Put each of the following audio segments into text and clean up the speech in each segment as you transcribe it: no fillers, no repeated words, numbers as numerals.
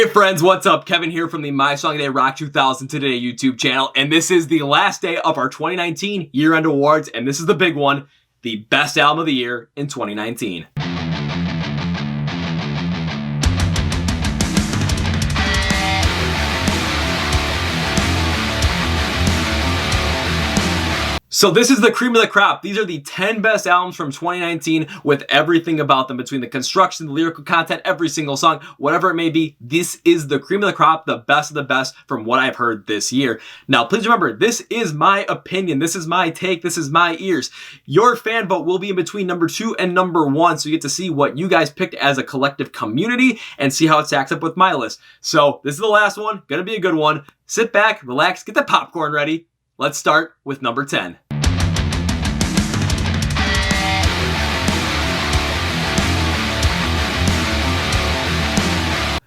Hey friends, what's up? Kevin here from the My Song Day Rock 2000 Today YouTube channel, and this is the last day of our 2019 year-end awards, and this is the big one, the best album of the year in 2019. So this is the cream of the crop. These are the 10 best albums from 2019 with everything about them, between the construction, the lyrical content, every single song, whatever it may be. This is the cream of the crop, the best of the best from what I've heard this year. Now, please remember, this is my opinion. This is my take. This is my ears. Your fan vote will be in between number 2 and number 1, so you get to see what you guys picked as a collective community and see how it stacks up with my list. So this is the last one. Gonna be a good one. Sit back, relax, get the popcorn ready. Let's start with number 10.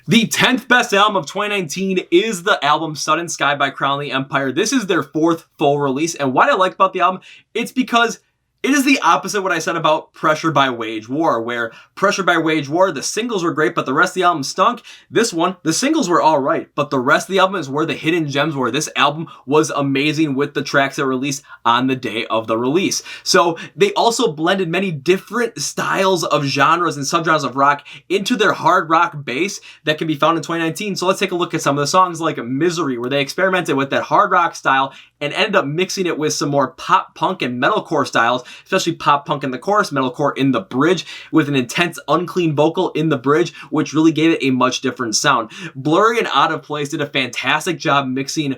The 10th best album of 2019 is the album Sudden Sky by Crowley Empire. This is their 4th full release, and what I like about the album, it's because it is the opposite of what I said about Pressure by Wage War, where Pressure by Wage War, the singles were great, but the rest of the album stunk. This one, the singles were all right, but the rest of the album is where the hidden gems were. This album was amazing with the tracks that were released on the day of the release. So they also blended many different styles of genres and subgenres of rock into their hard rock base that can be found in 2019. So let's take a look at some of the songs like Misery, where they experimented with that hard rock style and ended up mixing it with some more pop punk and metalcore styles, especially pop punk in the chorus, metalcore in the bridge, with an intense unclean vocal in the bridge, which really gave it a much different sound. Blurry and Out of Place did a fantastic job mixing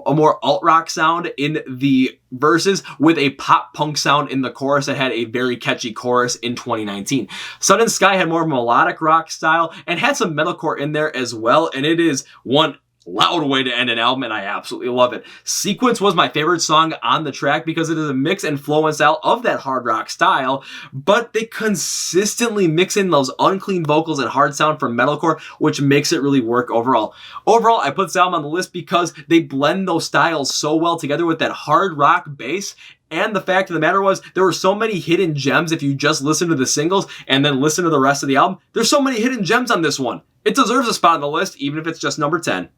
a more alt-rock sound in the verses with a pop punk sound in the chorus that had a very catchy chorus in 2019. Sudden Sky had more melodic rock style and had some metalcore in there as well, and it is one loud way to end an album, and I absolutely love it. Sequence was my favorite song on the track because it is a mix and flow and style of that hard rock style, but they consistently mix in those unclean vocals and hard sound from metalcore, which makes it really work overall. Overall, I put this album on the list because they blend those styles so well together with that hard rock bass. And the fact of the matter was, there were so many hidden gems if you just listen to the singles and then listen to the rest of the album. There's so many hidden gems on this one. It deserves a spot on the list, even if it's just number 10.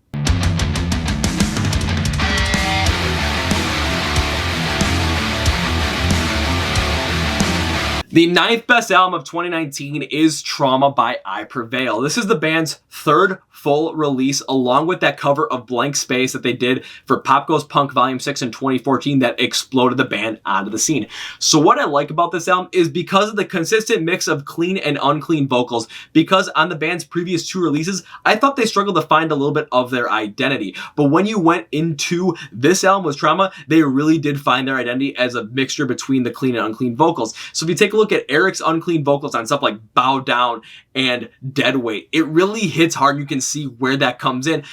The 9th best album of 2019 is Trauma by I Prevail. This is the band's 3rd full release, along with that cover of Blank Space that they did for Pop Goes Punk Volume 6 in 2014 that exploded the band onto the scene. So what I like about this album is because of the consistent mix of clean and unclean vocals, because on the band's previous 2 releases, I thought they struggled to find a little bit of their identity. But when you went into this album with Trauma, they really did find their identity as a mixture between the clean and unclean vocals. So if you take a look at Eric's unclean vocals on stuff like Bow Down and Dead Weight, it really hits hard. You can see where that comes in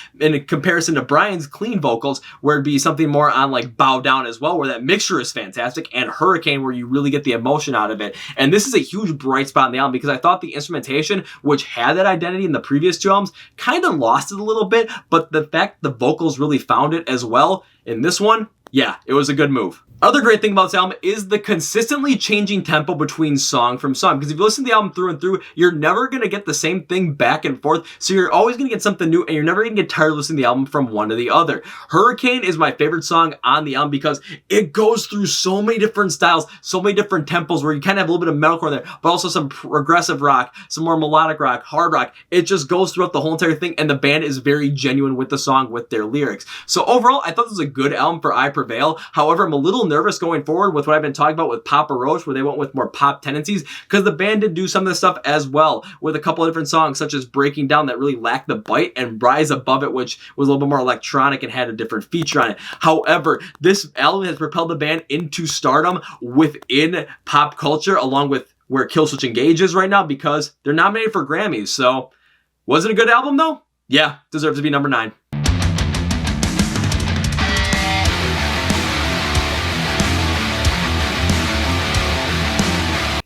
comparison to Brian's clean vocals, where it'd be something more on like Bow Down as well, where that mixture is fantastic, and Hurricane, where you really get the emotion out of it. And this is a huge bright spot in the album because I thought the instrumentation, which had that identity in the previous 2 albums, kind of lost it a little bit, but the fact the vocals really found it as well in this one, yeah, it was a good move. Other great thing about this album is the consistently changing tempo between song from song. Because if you listen to the album through and through, you're never going to get the same thing back and forth. So you're always going to get something new, and you're never going to get tired of listening to the album from one to the other. Hurricane is my favorite song on the album because it goes through so many different styles, so many different tempos, where you kind of have a little bit of metalcore there, but also some progressive rock, some more melodic rock, hard rock. It just goes throughout the whole entire thing, and the band is very genuine with the song, with their lyrics. So overall, I thought this was a good album for I Prevail. However, I'm a little nervous going forward with what I've been talking about with Papa Roach, where they went with more pop tendencies, because the band did do some of this stuff as well with a couple of different songs, such as Breaking Down, that really lacked the bite, and Rise Above It, which was a little bit more electronic and had a different feature on it. However, this album has propelled the band into stardom within pop culture, along with where Killswitch Engage is right now, because they're nominated for Grammys. So, was it a good album though? Yeah, deserves to be number 9.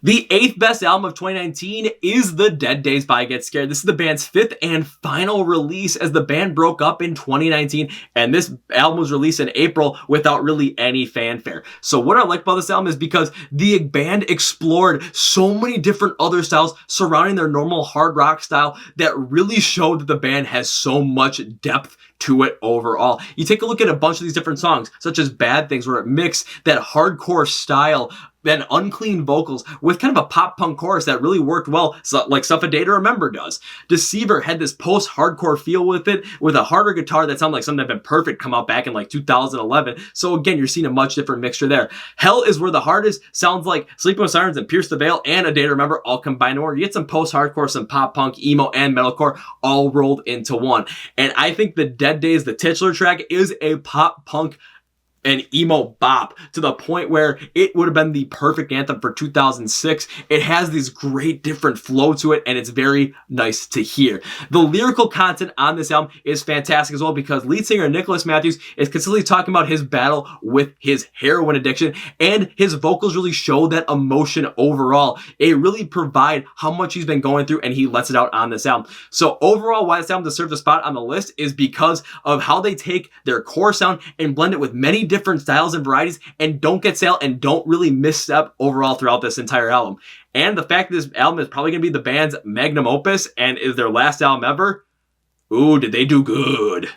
The 8th best album of 2019 is The Dead Days by Get Scared. This is the band's 5th and final release as the band broke up in 2019, and this album was released in April without really any fanfare. So what I like about this album is because the band explored so many different other styles surrounding their normal hard rock style that really showed that the band has so much depth to it overall. You take a look at a bunch of these different songs, such as Bad Things, where it mixed that hardcore style and unclean vocals with kind of a pop punk chorus that really worked well, so like Stuff a Day to Remember does. Deceiver had this post-hardcore feel with it, with a harder guitar that sounded like something that had been perfect come out back in like 2011. So again, you're seeing a much different mixture there. Hell is Where the Heart Is sounds like Sleeping with Sirens and Pierce the Veil and A Day to Remember all combined in one. You get some post-hardcore, some pop punk, emo, and metalcore all rolled into one. And I think The Dead Days, the titular track, is a pop punk an emo bop to the point where it would have been the perfect anthem for 2006. It has this great different flow to it, and it's very nice to hear. The lyrical content on this album is fantastic as well, because lead singer Nicholas Matthews is consistently talking about his battle with his heroin addiction, and his vocals really show that emotion overall. It really provide how much he's been going through, and he lets it out on this album. So overall, why this album deserves a spot on the list is because of how they take their core sound and blend it with many different styles and varieties, and don't get stale and don't really misstep overall throughout this entire album. And the fact that this album is probably going to be the band's magnum opus and is their last album ever, ooh, did they do good.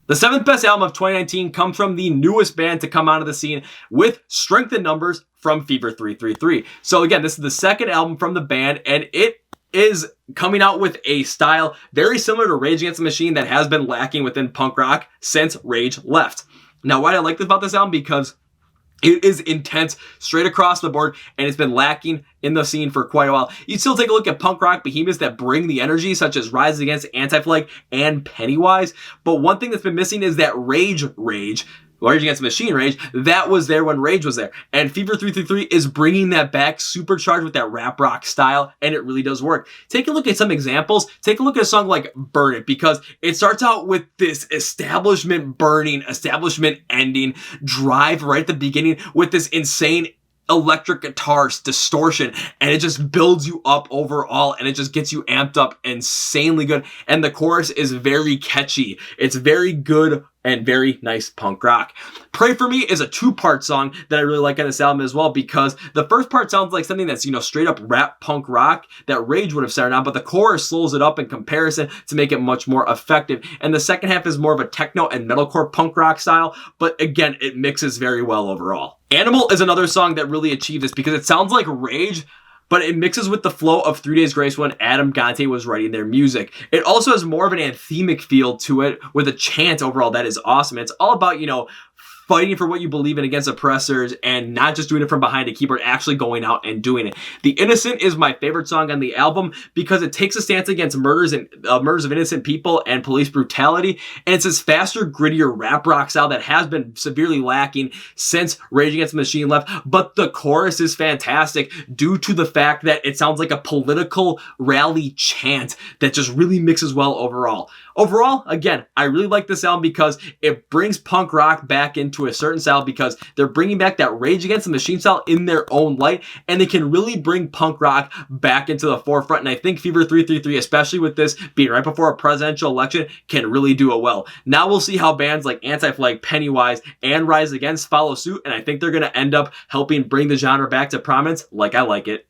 The 7th best album of 2019 comes from the newest band to come onto the scene with Strength in Numbers from Fever 333. So again, this is the second album from the band, and it is coming out with a style very similar to Rage Against the Machine that has been lacking within punk rock since Rage left. Now, why I like this about this album, because it is intense straight across the board, and it's been lacking in the scene for quite a while. You'd still take a look at punk rock behemoths that bring the energy, such as Rise Against, Anti-Flag, and Pennywise. But one thing that's been missing is that Rage Against the Machine rage, that was there when Rage was there. And Fever 333 is bringing that back, supercharged with that rap rock style, and it really does work. Take a look at some examples. Take a look at a song like Burn It, because it starts out with this establishment burning, establishment ending drive right at the beginning with this insane electric guitars distortion, and it just builds you up overall, and it just gets you amped up insanely good. And the chorus is very catchy. It's very good and very nice punk rock. Pray For Me is a 2-part song that I really like on this album as well, because the first part sounds like something that's, straight up rap punk rock that Rage would have started on, but the chorus slows it up in comparison to make it much more effective. And the second half is more of a techno and metalcore punk rock style, but again, it mixes very well overall. Animal is another song that really achieved this, because it sounds like Rage, but it mixes with the flow of 3 Days Grace when Adam Gonte was writing their music. It also has more of an anthemic feel to it with a chant overall that is awesome. It's all about, fighting for what you believe in against oppressors, and not just doing it from behind a keyboard, actually going out and doing it. The Innocent is my favorite song on the album because it takes a stance against murders of innocent people and police brutality, and it's this faster, grittier rap rock style that has been severely lacking since Rage Against the Machine left, but the chorus is fantastic due to the fact that it sounds like a political rally chant that just really mixes well overall. Overall, again, I really like this album because it brings punk rock back into a certain style, because they're bringing back that Rage Against the Machine style in their own light, and they can really bring punk rock back into the forefront. And I think Fever 333, especially with this being right before a presidential election, can really do it well. Now we'll see how bands like Anti-Flag, Pennywise, and Rise Against follow suit, and I think they're going to end up helping bring the genre back to prominence like I like it.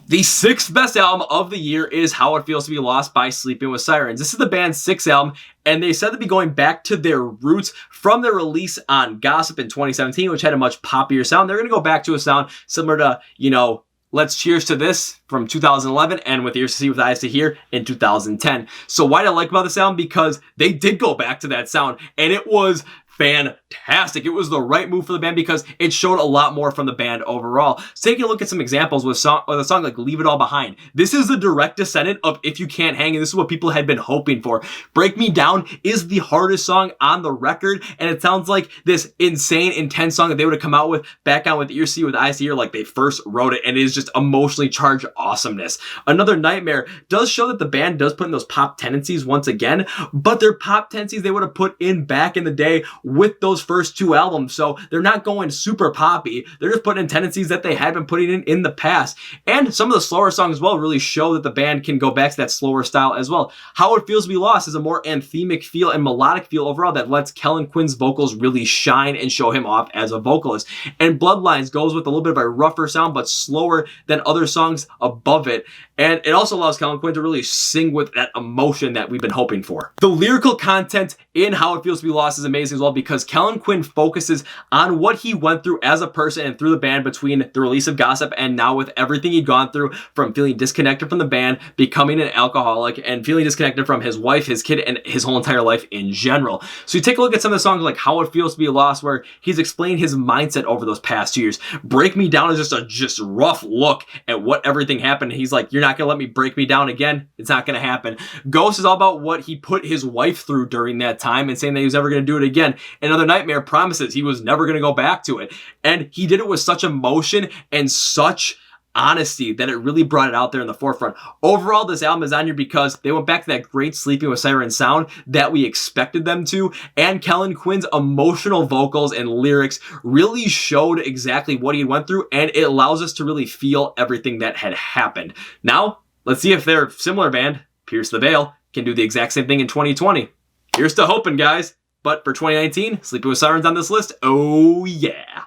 The 6th best album of the year is How It Feels to Be Lost by Sleeping with Sirens. This is the band's 6th album, and they said to be going back to their roots from their release on Gossip in 2017, which had a much poppier sound. They're going to go back to a sound similar to, Let's Cheers to This from 2011, and With Ears to See, With Eyes to Hear in 2010. So why do I like about this album? Because they did go back to that sound, and it was fantastic. It was the right move for the band because it showed a lot more from the band overall. So taking a look at some examples with a song like Leave It All Behind. This is the direct descendant of If You Can't Hang, and this is what people had been hoping for. Break Me Down is the hardest song on the record, and it sounds like this insane, intense song that they would have come out with back on With Ear See With Eyes Here, like they first wrote it, and it is just emotionally charged awesomeness. Another Nightmare does show that the band does put in those pop tendencies once again, but their pop tendencies they would have put in back in the day with those first two albums. So they're not going super poppy. They're just putting in tendencies that they had been putting in the past. And some of the slower songs as well really show that the band can go back to that slower style as well. How It Feels to Be Lost is a more anthemic feel and melodic feel overall that lets Kellen Quinn's vocals really shine and show him off as a vocalist. And Bloodlines goes with a little bit of a rougher sound, but slower than other songs above it. And it also allows Kellen Quinn to really sing with that emotion that we've been hoping for. The lyrical content in How It Feels to Be Lost is amazing as well because Kellen Quinn focuses on what he went through as a person and through the band between the release of Gossip and now with everything he'd gone through, from feeling disconnected from the band, becoming an alcoholic, and feeling disconnected from his wife, his kid, and his whole entire life in general. So you take a look at some of the songs like How It Feels to Be Lost, where he's explained his mindset over those past 2 years. Break Me Down is just a rough look at what everything happened. He's like, you're not gonna let me break me down again. It's not gonna happen. Ghost is all about what he put his wife through during that time and saying that he was never gonna do it again. Another Nightmare promises he was never gonna go back to it. And he did it with such emotion and such honesty that it really brought it out there in the forefront. Overall, this album is on here because they went back to that great Sleeping with Sirens sound that we expected them to, and Kellen Quinn's emotional vocals and lyrics really showed exactly what he went through, and it allows us to really feel everything that had happened. Now, let's see if their similar band, Pierce the Veil, can do the exact same thing in 2020. Here's to hoping, guys. But for 2019, Sleeping with Sirens on this list, oh yeah.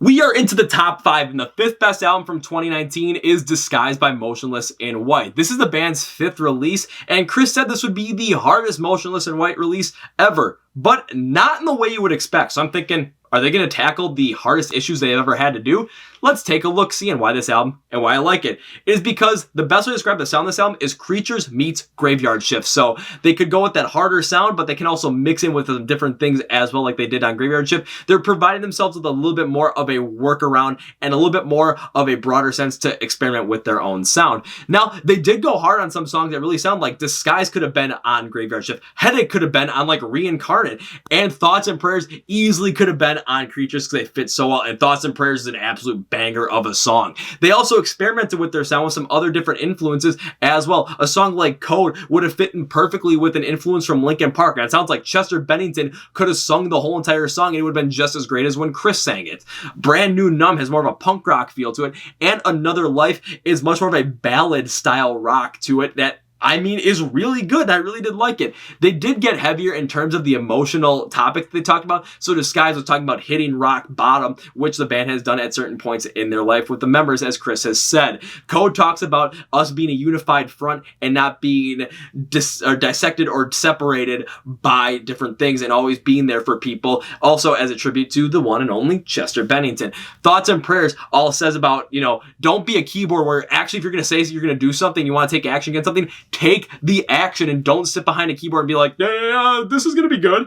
We are into the top 5, and the 5th best album from 2019 is Disguised by Motionless in White. This is the band's 5th release, and Chris said this would be the hardest Motionless in White release ever, but not in the way you would expect. So I'm thinking, are they going to tackle the hardest issues they've ever had to do? Let's take a look-see on why this album and why I like it. It is because the best way to describe the sound of this album is Creatures meets Graveyard Shift. So they could go with that harder sound, but they can also mix in with some different things as well, like they did on Graveyard Shift. They're providing themselves with a little bit more of a workaround and a little bit more of a broader sense to experiment with their own sound. Now, they did go hard on some songs that really sound like Disguise could have been on Graveyard Shift. Headache could have been on like Reincarnate. And Thoughts and Prayers easily could have been on Creatures because they fit so well. And Thoughts and Prayers is an absolute banger of a song. They also experimented with their sound with some other different influences as well. A song like Code would have fit in perfectly with an influence from Linkin Park. And it sounds like Chester Bennington could have sung the whole entire song and it would have been just as great as when Chris sang it. Brand New Numb has more of a punk rock feel to it. And Another Life is much more of a ballad style rock to it that is really good. I really did like it. They did get heavier in terms of the emotional topic they talked about. So Disguise was talking about hitting rock bottom, which the band has done at certain points in their life with the members, as Chris has said. Code talks about us being a unified front and not being dissected or separated by different things and always being there for people. Also as a tribute to the one and only Chester Bennington. Thoughts and Prayers all says about, don't be a keyboard where actually if you're going to say you're going to do something, you want to take action against something, take the action and don't sit behind a keyboard and be like, yeah, this is going to be good.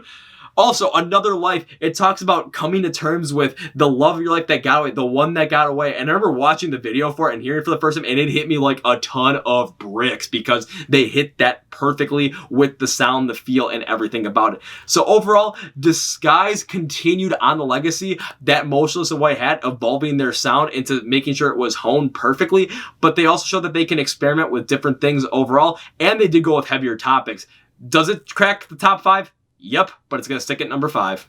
Also, Another Life, it talks about coming to terms with the love of your life that got away, the one that got away. And I remember watching the video for it and hearing it for the first time, and it hit me like a ton of bricks because they hit that perfectly with the sound, the feel, and everything about it. So overall, Disguise continued on the legacy that Motionless in White had, evolving their sound into making sure it was honed perfectly, but they also showed that they can experiment with different things overall, and they did go with heavier topics. Does it crack the top 5? Yep, but it's going to stick at number 5.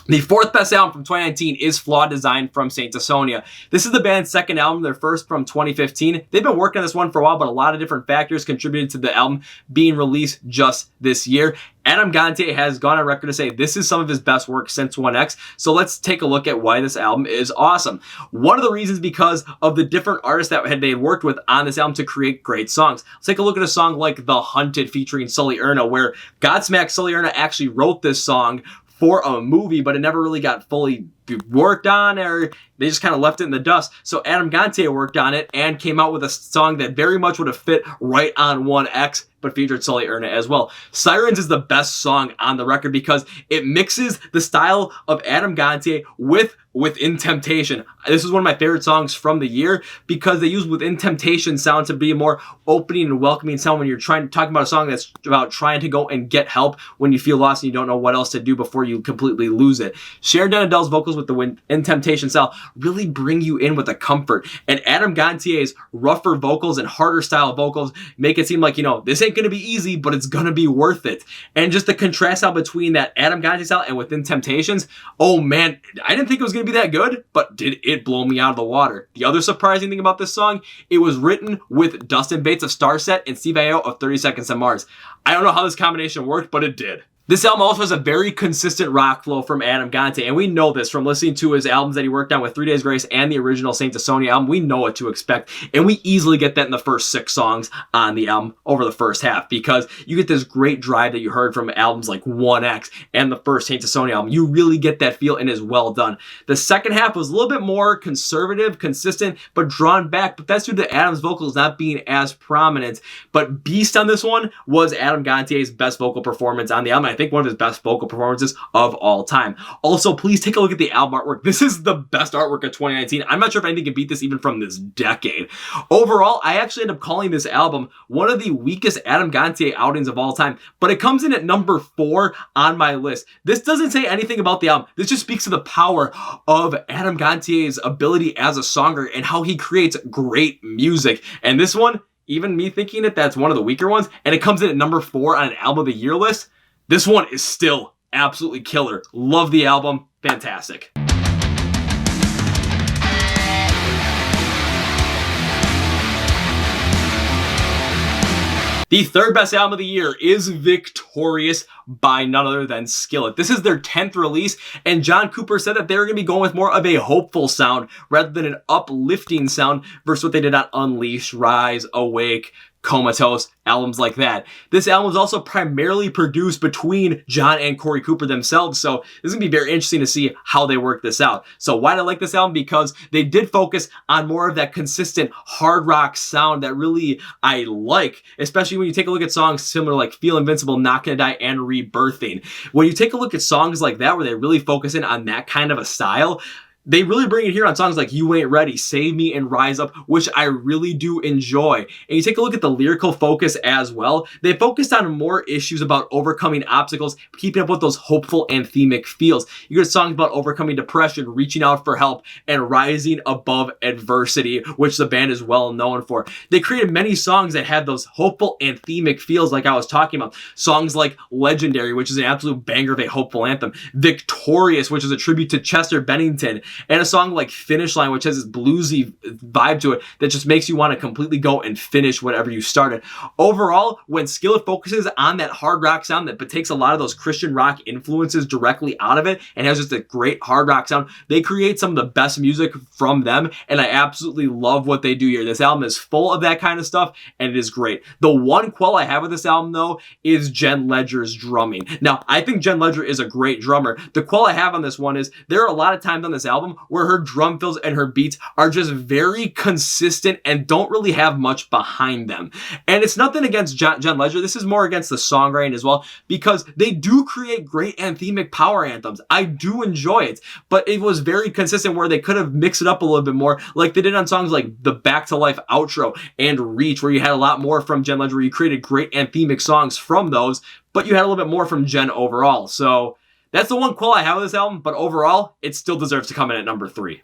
The 4th best album from 2019 is Flawed Design from Saint Asonia. This is the band's 2nd album, their first from 2015. They've been working on this one for a while, but a lot of different factors contributed to the album being released just this year. Adam Gontier has gone on record to say this is some of his best work since 1X, so let's take a look at why this album is awesome. One of the reasons because of the different artists that they had worked with on this album to create great songs. Let's take a look at a song like The Hunted featuring Sully Erna, where Godsmack Sully Erna actually wrote this song for a movie, but it never really got fully worked on, or they just kind of left it in the dust. So Adam Gontier worked on it and came out with a song that very much would have fit right on 1X, but featured Sully Erna as well. Sirens is the best song on the record because it mixes the style of Adam Gontier with Within Temptation. This is one of my favorite songs from the year because they use Within Temptation sound to be a more opening and welcoming sound when you're talking about a song that's about trying to go and get help when you feel lost and you don't know what else to do before you completely lose it. Sharon Donadell's vocals with the Within Temptation style really bring you in with a comfort, and Adam Gontier's rougher vocals and harder style vocals make it seem like, this ain't gonna be easy, but it's gonna be worth it. And just the contrast out between that Adam Gontier style and Within Temptations, oh man, I didn't think it was gonna be that good, but did it blow me out of the water. The other surprising thing about this song, it was written with Dustin Bates of Starset and Steve Aoki of 30 Seconds to Mars. I don't know how this combination worked, but it did. This album also has a very consistent rock flow from Adam Gontier, and we know this from listening to his albums that he worked on with 3 Days Grace and the original Saint to Sonia album. We know what to expect, and we easily get that in the first 6 songs on the album over the first half, because you get this great drive that you heard from albums like 1X and the first Saint to Sonia album. You really get that feel, and is well done. The second half was a little bit more conservative, consistent, but drawn back, but that's due to Adam's vocals not being as prominent. But Beast on this one was Adam Gontier's best vocal performance on the album. I think one of his best vocal performances of all time. Also, please take a look at the album artwork. This is the best artwork of 2019. I'm not sure if anything can beat this even from this decade. Overall, I actually end up calling this album one of the weakest Adam Gontier outings of all time, but it comes in at number 4 on my list. This doesn't say anything about the album. This just speaks to the power of Adam Gontier's ability as a songwriter and how he creates great music. And this one, even me thinking that's one of the weaker ones, and it comes in at number 4 on an album of the year list, this one is still absolutely killer. Love the album. Fantastic. The third best album of the year is Victorious by none other than Skillet. This is their 10th release, and John Cooper said that they were going to be going with more of a hopeful sound rather than an uplifting sound versus what they did on Unleashed, Rise, Awake, Comatose, albums like that. This album was also primarily produced between John and Corey Cooper themselves, so this is going to be very interesting to see how they work this out. So why do I like this album? Because they did focus on more of that consistent hard rock sound that really I like, especially when you take a look at songs similar like Feel Invincible, Not Gonna Die, and Rebirthing. When you take a look at songs like that where they really focus in on that kind of a style, they really bring it here on songs like You Ain't Ready, Save Me, and Rise Up, which I really do enjoy. And you take a look at the lyrical focus as well. They focused on more issues about overcoming obstacles, keeping up with those hopeful anthemic feels. You get songs about overcoming depression, reaching out for help, and rising above adversity, which the band is well known for. They created many songs that had those hopeful anthemic feels like I was talking about. Songs like Legendary, which is an absolute banger of a hopeful anthem. Victorious, which is a tribute to Chester Bennington. And a song like Finish Line, which has this bluesy vibe to it that just makes you want to completely go and finish whatever you started. Overall, when Skillet focuses on that hard rock sound but takes a lot of those Christian rock influences directly out of it and has just a great hard rock sound, they create some of the best music from them, and I absolutely love what they do here. This album is full of that kind of stuff, and it is great. The one quell I have with this album, though, is Jen Ledger's drumming. Now, I think Jen Ledger is a great drummer. The quell I have on this one is there are a lot of times on this album where her drum fills and her beats are just very consistent and don't really have much behind them. And it's nothing against Jen Ledger. This is more against the songwriting as well, because they do create great anthemic power anthems. I do enjoy it, but it was very consistent where they could have mixed it up a little bit more, like they did on songs like the Back to Life outro and Reach, where you had a lot more from Jen Ledger, where you created great anthemic songs from those, but you had a little bit more from Jen overall. So that's the one quell I have with this album, but overall, it still deserves to come in at number 3.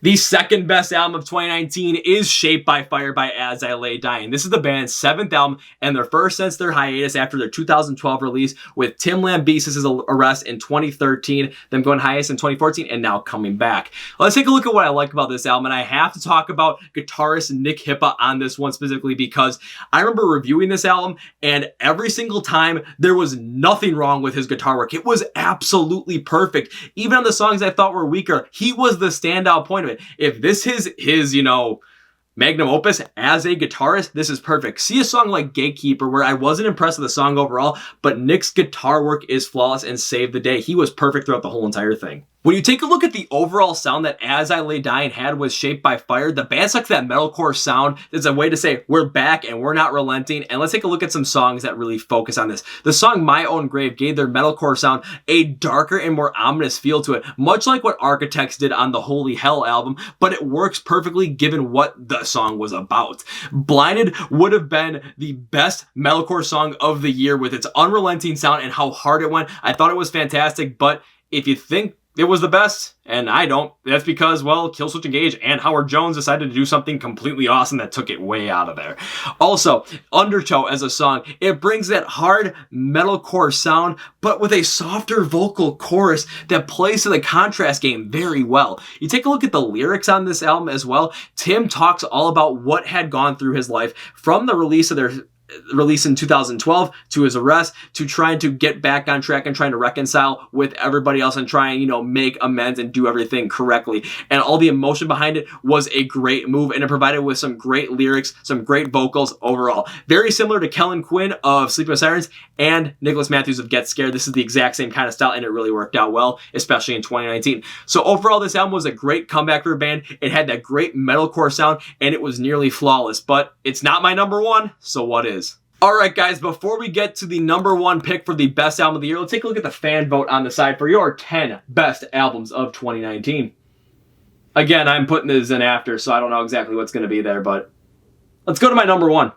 The second best album of 2019 is Shaped by Fire by As I Lay Dying. This is the band's 7th album and their first since their hiatus after their 2012 release, with Tim Lambesis' arrest in 2013, them going hiatus in 2014, and now coming back. Let's take a look at what I like about this album, and I have to talk about guitarist Nick Hippa on this one specifically because I remember reviewing this album, and every single time there was nothing wrong with his guitar work. It was absolutely perfect. Even on the songs I thought were weaker, he was the standout point of it. If this is his, magnum opus as a guitarist, this is perfect. See a song like Gatekeeper where I wasn't impressed with the song overall, but Nick's guitar work is flawless and saved the day. He was perfect throughout the whole entire thing. When you take a look at the overall sound that As I Lay Dying had with Shaped by Fire, the band stuck to that metalcore sound. It's a way to say we're back and we're not relenting. And let's take a look at some songs that really focus on this. The song My Own Grave gave their metalcore sound a darker and more ominous feel to it, much like what Architects did on the Holy Hell album, but it works perfectly given what the song was about. Blinded would have been the best metalcore song of the year with its unrelenting sound and how hard it went. I thought it was fantastic, but if you think it was the best, and I don't, that's because, well, Killswitch Engage and Howard Jones decided to do something completely awesome that took it way out of there. Also, Undertow as a song, it brings that hard metalcore sound, but with a softer vocal chorus that plays to the contrast game very well. You take a look at the lyrics on this album as well. Tim talks all about what had gone through his life from the release in 2012 to his arrest to trying to get back on track and trying to reconcile with everybody else and try and, make amends and do everything correctly. And all the emotion behind it was a great move, and it provided with some great lyrics, some great vocals overall. Very similar to Kellen Quinn of Sleeping with Sirens and Nicholas Matthews of Get Scared. This is the exact same kind of style, and it really worked out well, especially in 2019. So overall, this album was a great comeback for a band. It had that great metalcore sound, and it was nearly flawless, but it's not my number one, so what is? Alright guys, before we get to the number one pick for the best album of the year, let's take a look at the fan vote on the side for your 10 best albums of 2019. Again, I'm putting this in after, so I don't know exactly what's going to be there, but let's go to my number one.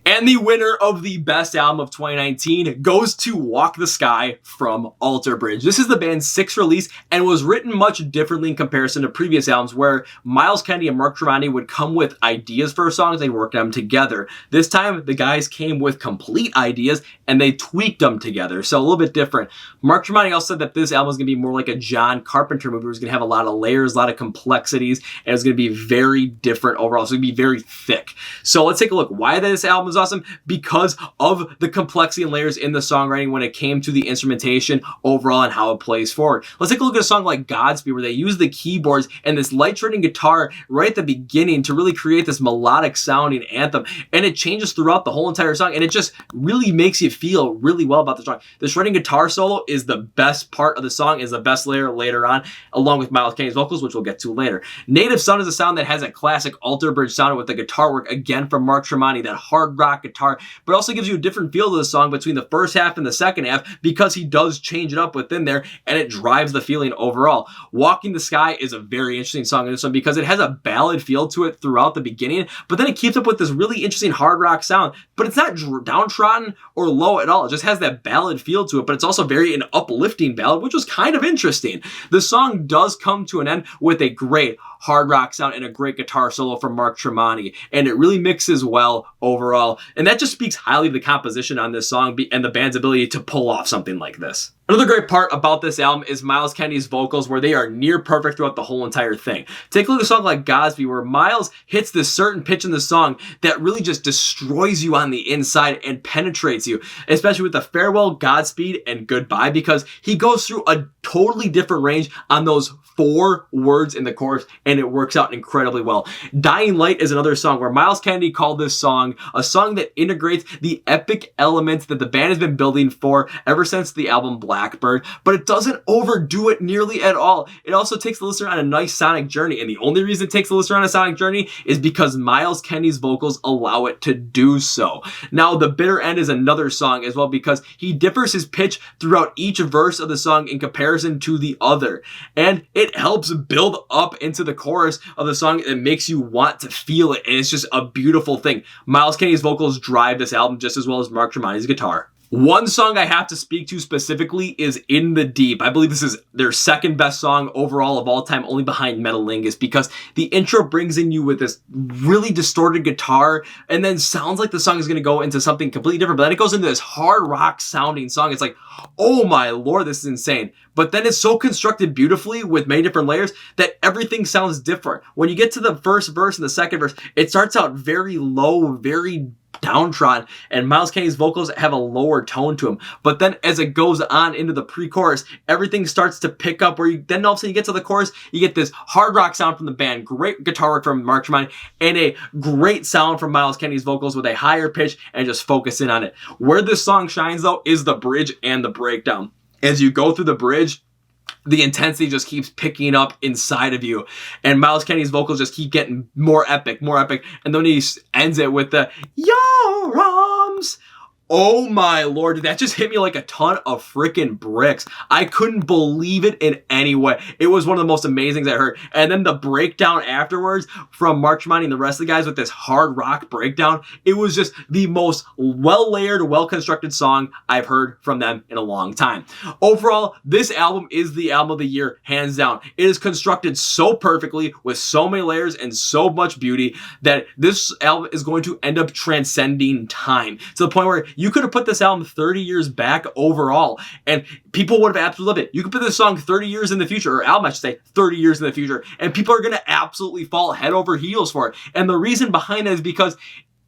And the winner of the best album of 2019 goes to Walk the Sky from Alter Bridge. This is the band's sixth release and was written much differently in comparison to previous albums where Miles Kennedy and Mark Tremonti would come with ideas for songs, they'd work them together. This time, the guys came with complete ideas and they tweaked them together, so a little bit different. Mark Tremonti also said that this album was going to be more like a John Carpenter movie. It was going to have a lot of layers, a lot of complexities, and it was going to be very different overall. So it would be very thick. So let's take a look. Why this album is awesome? Because of the complexity and layers in the songwriting when it came to the instrumentation overall and how it plays forward. Let's take a look at a song like Godspeed where they use the keyboards and this light shredding guitar right at the beginning to really create this melodic sounding anthem, and it changes throughout the whole entire song, and it just really makes you feel really well about the song. The shredding guitar solo is the best part of the song, is the best layer later on, along with Miles Kennedy's vocals, which we'll get to later. Native Son is a sound that has a classic Alter Bridge sound with the guitar work again from Mark Tremonti, that hard rock guitar, but also gives you a different feel to the song between the first half and the second half because he does change it up within there, and it drives the feeling overall. Walking the Sky is a very interesting song in this one because it has a ballad feel to it throughout the beginning, but then it keeps up with this really interesting hard rock sound, but it's not downtrodden or low at all. It just has that ballad feel to it, but it's also very an uplifting ballad, which was kind of interesting. The song does come to an end with a great hard rock sound and a great guitar solo from Mark Tremonti, and it really mixes well overall, and that just speaks highly of the composition on this song and the band's ability to pull off something like this. Another great part about this album is Miles Kennedy's vocals, where they are near perfect throughout the whole entire thing. Take a look at a song like Godspeed, where Miles hits this certain pitch in the song that really just destroys you on the inside and penetrates you, especially with the Farewell, Godspeed, and Goodbye, because he goes through a totally different range on those 4 words in the chorus, and it works out incredibly well. Dying Light is another song where Miles Kennedy called this song a song that integrates the epic elements that the band has been building for ever since the album Blackbird, but it doesn't overdo it nearly at all. It also takes the listener on a nice sonic journey, and the only reason it takes the listener on a sonic journey is because Miles Kennedy's vocals allow it to do so. Now, The Bitter End is another song as well because he differs his pitch throughout each verse of the song in comparison to the other, and it helps build up into the chorus of the song. It makes you want to feel it, and it's just a beautiful thing. Miles Kennedy's vocals drive this album just as well as Mark Tremonti's guitar. One song I have to speak to specifically is In the Deep. I believe this is their second best song overall of all time, only behind Metalingus, because the intro brings in you with this really distorted guitar and then sounds like the song is going to go into something completely different, but then it goes into this hard rock sounding song. It's like, oh my lord, this is insane. But then it's so constructed beautifully with many different layers that everything sounds different. When you get to the first verse and the second verse, it starts out very low, very downtrodden, and Miles Kennedy's vocals have a lower tone to them. But then as it goes on into the pre-chorus, everything starts to pick up where then all of a sudden you get to the chorus, you get this hard rock sound from the band, great guitar work from Mark Tremonti, and a great sound from Miles Kennedy's vocals with a higher pitch and just focus in on it. Where this song shines though is the bridge and the breakdown. As you go through the bridge, the intensity just keeps picking up inside of you. And Miles Kennedy's vocals just keep getting more epic, and then he ends it with the "Your arms." Oh my lord, that just hit me like a ton of freaking bricks. I couldn't believe it in any way. It was one of the most amazing things I heard. And then the breakdown afterwards from Mark Tremonti and the rest of the guys with this hard rock breakdown, it was just the most well-layered, well-constructed song I've heard from them in a long time. Overall, this album is the album of the year, hands down. It is constructed so perfectly with so many layers and so much beauty that this album is going to end up transcending time to the point where you could have put this album 30 years back overall, and people would have absolutely loved it. You could put this song 30 years in the future, or album, I should say, 30 years in the future, and people are going to absolutely fall head over heels for it. And the reason behind that is because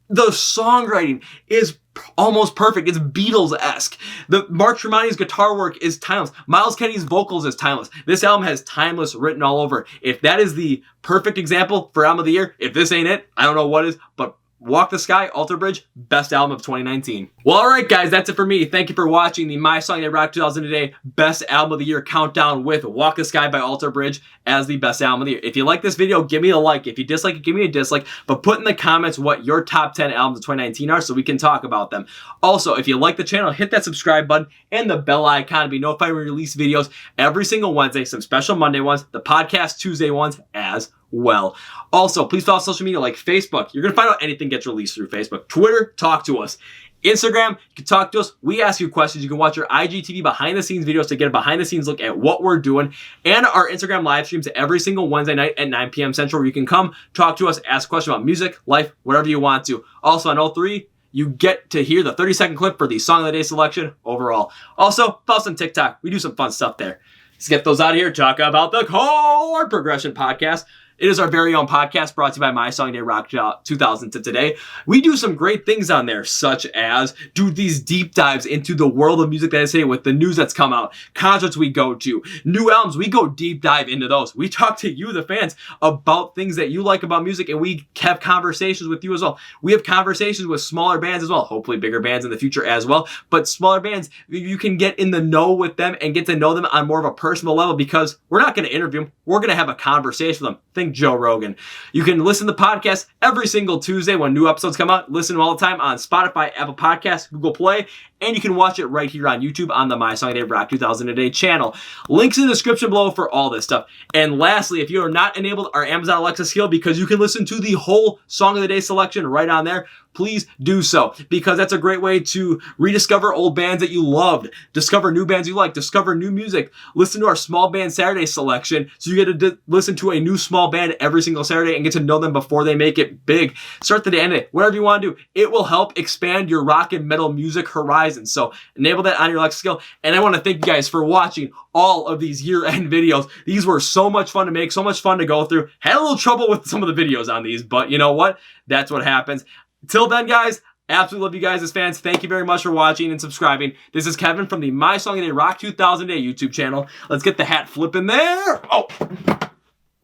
the songwriting is almost perfect. It's Beatles-esque. The Mark Tremonti's guitar work is timeless. Miles Kennedy's vocals is timeless. This album has timeless written all over. If that is the perfect example for album of the year, if this ain't it, I don't know what is, but Walk the Sky, Alter Bridge, best album of 2019. Well, alright guys, that's it for me. Thank you for watching the My Song That Rocked 2000 Today Best Album of the Year Countdown with Walk the Sky by Alter Bridge as the best album of the year. If you like this video, give me a like. If you dislike it, give me a dislike. But put in the comments what your top 10 albums of 2019 are so we can talk about them. Also, if you like the channel, hit that subscribe button and the bell icon to be notified when we release videos every single Wednesday, some special Monday ones, the podcast Tuesday ones as well. Also, please follow social media like Facebook. You're going to find out anything gets released through Facebook. Twitter, talk to us. Instagram, you can talk to us. We ask you questions. You can watch our IGTV behind the scenes videos to get a behind the scenes look at what we're doing, and our Instagram live streams every single Wednesday night at 9 p.m. Central, where you can come talk to us, ask questions about music, life, whatever you want to. Also on O3, you get to hear the 30-second clip for the Song of the Day selection overall. Also, follow us on TikTok. We do some fun stuff there. Let's get those out of here. Talk about the Chord Progression Podcast. It is our very own podcast brought to you by My Song Day Rock 2000 to Today. We do some great things on there, such as do these deep dives into the world of music that is today with the news that's come out, concerts we go to, new albums. We go deep dive into those. We talk to you, the fans, about things that you like about music, and we have conversations with you as well. We have conversations with smaller bands as well, hopefully bigger bands in the future as well, but smaller bands, you can get in the know with them and get to know them on more of a personal level because we're not going to interview them. We're going to have a conversation with them. Think Joe Rogan. You can listen to the podcast every single Tuesday when new episodes come out. Listen all the time on Spotify, Apple Podcasts, Google Play, and you can watch it right here on YouTube on the My Song Day Rock 2000 Today channel. Links in the description below for all this stuff. And lastly, if you are not enabled our Amazon Alexa skill because you can listen to the whole Song of the Day selection right on there, please do so, because that's a great way to rediscover old bands that you loved, discover new bands you like, discover new music, listen to our Small Band Saturday selection, so you get to listen to a new small band every single Saturday and get to know them before they make it big. Start the day, end it, whatever you want to do. It will help expand your rock and metal music horizon, so enable that on your Alexa skill. And I want to thank you guys for watching all of these year-end videos. These were so much fun to make, so much fun to go through. Had a little trouble with some of the videos on these, but you know what? That's what happens. Till then, guys, absolutely love you guys as fans. Thank you very much for watching and subscribing. This is Kevin from the My Song Day Rock 2000 Day YouTube channel. Let's get the hat flipping there. Oh,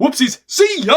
whoopsies. See ya!